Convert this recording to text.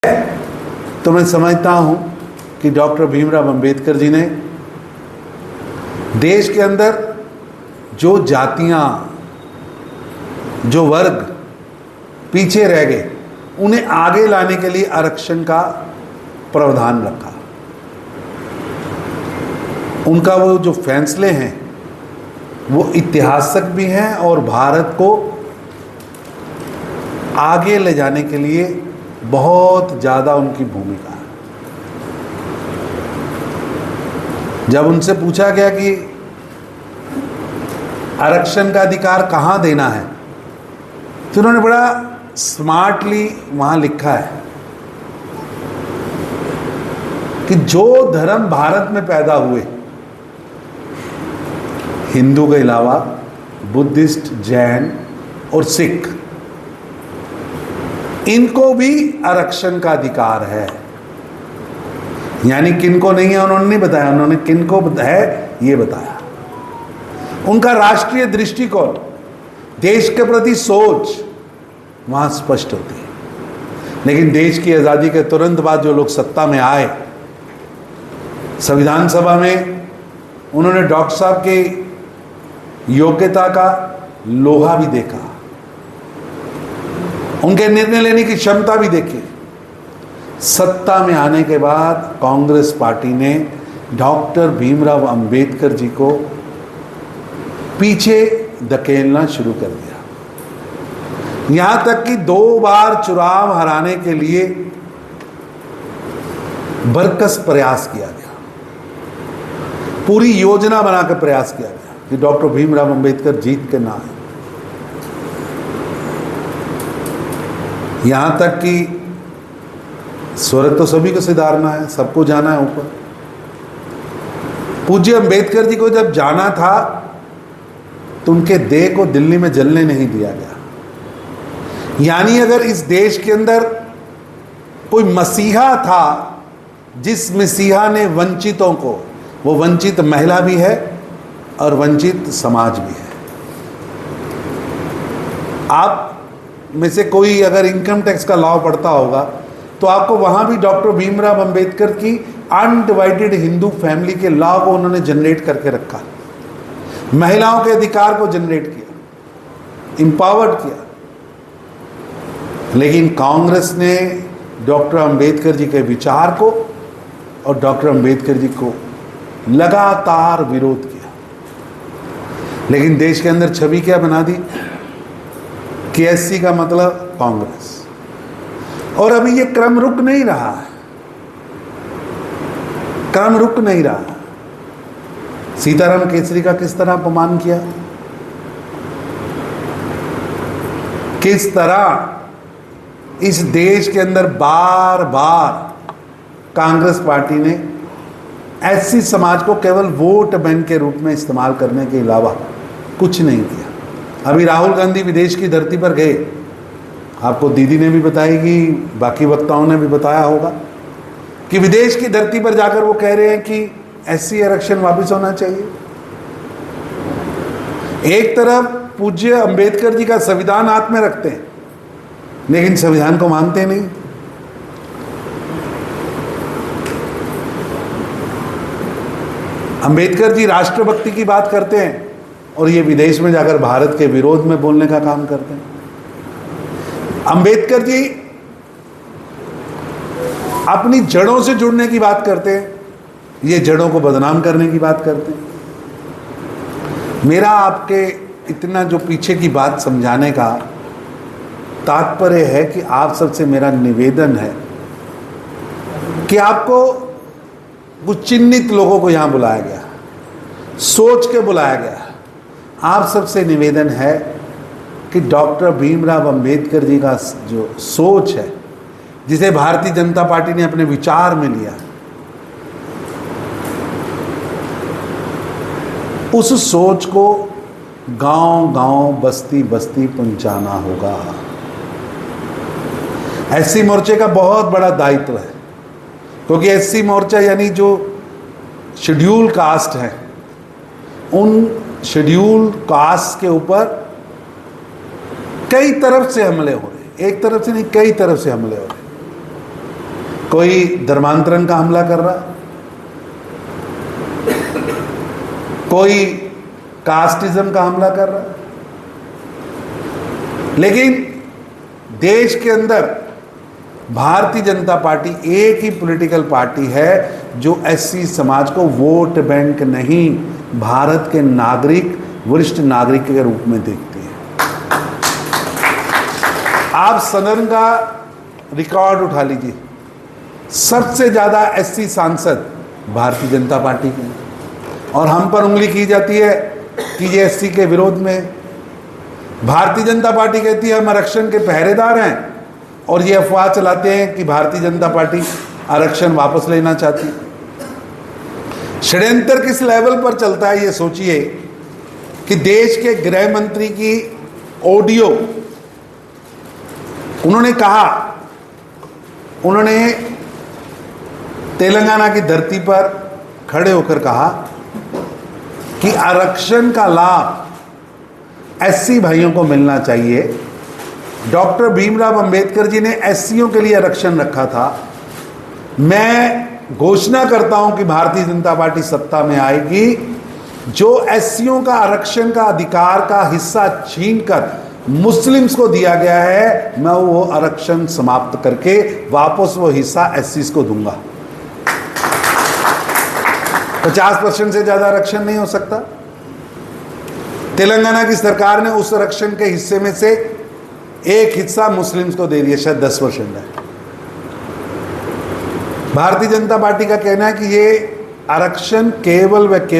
तो मैं समझता हूं कि डॉक्टर भीमराव अंबेडकर जी ने देश के अंदर जो जातियां, जो वर्ग पीछे रह गए, उन्हें आगे लाने के लिए आरक्षण का प्रावधान रखा। उनका वो जो फैसले हैं वो ऐतिहासिक भी हैं और भारत को आगे ले जाने के लिए बहुत ज़्यादा उनकी भूमिका है। जब उनसे पूछा गया कि आरक्षण का अधिकार कहाँ देना है, तो उन्होंने बड़ा स्मार्टली वहाँ लिखा है कि जो धर्म भारत में पैदा हुए, हिंदू के अलावा बुद्धिस्ट, जैन और सिख, इनको भी आरक्षण का अधिकार है। यानी किनको नहीं है उन्होंने नहीं बताया, उन्होंने किनको है ये बताया। उनका राष्ट्रीय दृष्टिकोण, देश के प्रति सोच वहां स्पष्ट होती है। लेकिन देश की आज़ादी के तुरंत बाद जो लोग सत्ता में आए, संविधान सभा में उन्होंने डॉक्टर साहब की योग्यता का लोहा भी देखा, उनके निर्णय लेने की क्षमता भी देखी। सत्ता में आने के बाद कांग्रेस पार्टी ने डॉक्टर भीमराव अंबेडकर जी को पीछे धकेलना शुरू कर दिया। यहां तक कि 2 बार चुनाव हराने के लिए बरकस प्रयास किया गया, पूरी योजना बनाकर प्रयास किया गया कि डॉक्टर भीमराव अंबेडकर जीत के ना आए। यहां तक कि स्वर्ग तो सभी को सिधारना है, सबको जाना है ऊपर। पूज्य अंबेडकर जी को जब जाना था तो उनके देह को दिल्ली में जलने नहीं दिया गया। यानी अगर इस देश के अंदर कोई मसीहा था, जिस मसीहा ने वंचितों को, वो वंचित महिला भी है और वंचित समाज भी है। आप में से कोई अगर इनकम टैक्स का लॉ पढ़ता होगा तो आपको वहां भी डॉक्टर भीमराव अंबेडकर की अनडिवाइडेड हिंदू फैमिली के लॉ को उन्होंने जनरेट करके रखा, महिलाओं के अधिकार को जनरेट किया, इंपावर्ड किया। लेकिन कांग्रेस ने डॉक्टर अंबेडकर जी के विचार को और डॉक्टर अंबेडकर जी को लगातार विरोध किया। लेकिन देश के अंदर छवि क्या बना दी कि एससी का मतलब कांग्रेस। और अभी ये क्रम रुक नहीं रहा है, क्रम रुक नहीं रहा। सीताराम केसरी का किस तरह अपमान किया, किस तरह इस देश के अंदर बार बार कांग्रेस पार्टी ने एससी समाज को केवल वोट बैंक के रूप में इस्तेमाल करने के अलावा कुछ नहीं किया। अभी राहुल गांधी विदेश की धरती पर गए, आपको दीदी ने भी बताएगी, बाकी वक्ताओं ने भी बताया होगा कि विदेश की धरती पर जाकर वो कह रहे हैं कि एससी आरक्षण वापस होना चाहिए। एक तरफ पूज्य अंबेडकर जी का संविधान हाथ में रखते हैं, लेकिन संविधान को मानते नहीं। अंबेडकर जी राष्ट्रभक्ति की बात करते हैं और ये विदेश में जाकर भारत के विरोध में बोलने का काम करते हैं। अंबेडकर जी अपनी जड़ों से जुड़ने की बात करते हैं, ये जड़ों को बदनाम करने की बात करते हैं। मेरा आपके इतना जो पीछे की बात समझाने का तात्पर्य है कि आप सबसे मेरा निवेदन है कि आपको कुछ चिन्हित लोगों को यहां बुलाया गया, सोच के बुलाया गया। आप सबसे निवेदन है कि डॉक्टर भीमराव अंबेडकर जी का जो सोच है, जिसे भारतीय जनता पार्टी ने अपने विचार में लिया, उस सोच को गांव-गांव, बस्ती-बस्ती पहुंचाना होगा। एससी मोर्चे का बहुत बड़ा दायित्व है, क्योंकि एससी मोर्चा यानी जो शेड्यूल कास्ट है, उन शेड्यूल कास्ट के ऊपर कई तरफ से हमले हो रहे, एक तरफ से नहीं कई तरफ से हमले हो रहे। कोई धर्मांतरण का हमला कर रहा, कोई कास्टिज्म का हमला कर रहा, लेकिन देश के अंदर भारतीय जनता पार्टी एक ही पॉलिटिकल पार्टी है जो एससी समाज को वोट बैंक नहीं, भारत के नागरिक, वरिष्ठ नागरिक के रूप में देखती है। आप सदन का रिकॉर्ड उठा लीजिए, सबसे ज्यादा एससी सांसद भारतीय जनता पार्टी के हैं, और हम पर उंगली की जाती है कि ये एससी के विरोध में। भारतीय जनता पार्टी कहती है हम आरक्षण के पहरेदार हैं, और ये अफवाह चलाते हैं कि भारतीय जनता पार्टी आरक्षण वापस लेना चाहती है। षड्यंत्र किस लेवल पर चलता है ये सोचिए कि देश के गृह मंत्री की ऑडियो उन्होंने कहा, उन्होंने तेलंगाना की धरती पर खड़े होकर कहा कि आरक्षण का लाभ एससी भाइयों को मिलना चाहिए। डॉक्टर भीमराव अंबेडकर जी ने एससीओं के लिए आरक्षण रखा था। मैं घोषणा करता हूं कि भारतीय जनता पार्टी सत्ता में आएगी, जो एससीओं का आरक्षण का अधिकार का हिस्सा छीनकर मुस्लिम्स को दिया गया है, मैं वो आरक्षण समाप्त करके वापस वो हिस्सा एससीज को दूंगा। 50% से ज्यादा आरक्षण नहीं हो सकता। तेलंगाना की सरकार ने उस आरक्षण के हिस्से में से एक हिस्सा मुस्लिम्स को दे दिया, शायद 10% है। भारतीय जनता पार्टी का कहना है कि ये आरक्षण केवल व केवल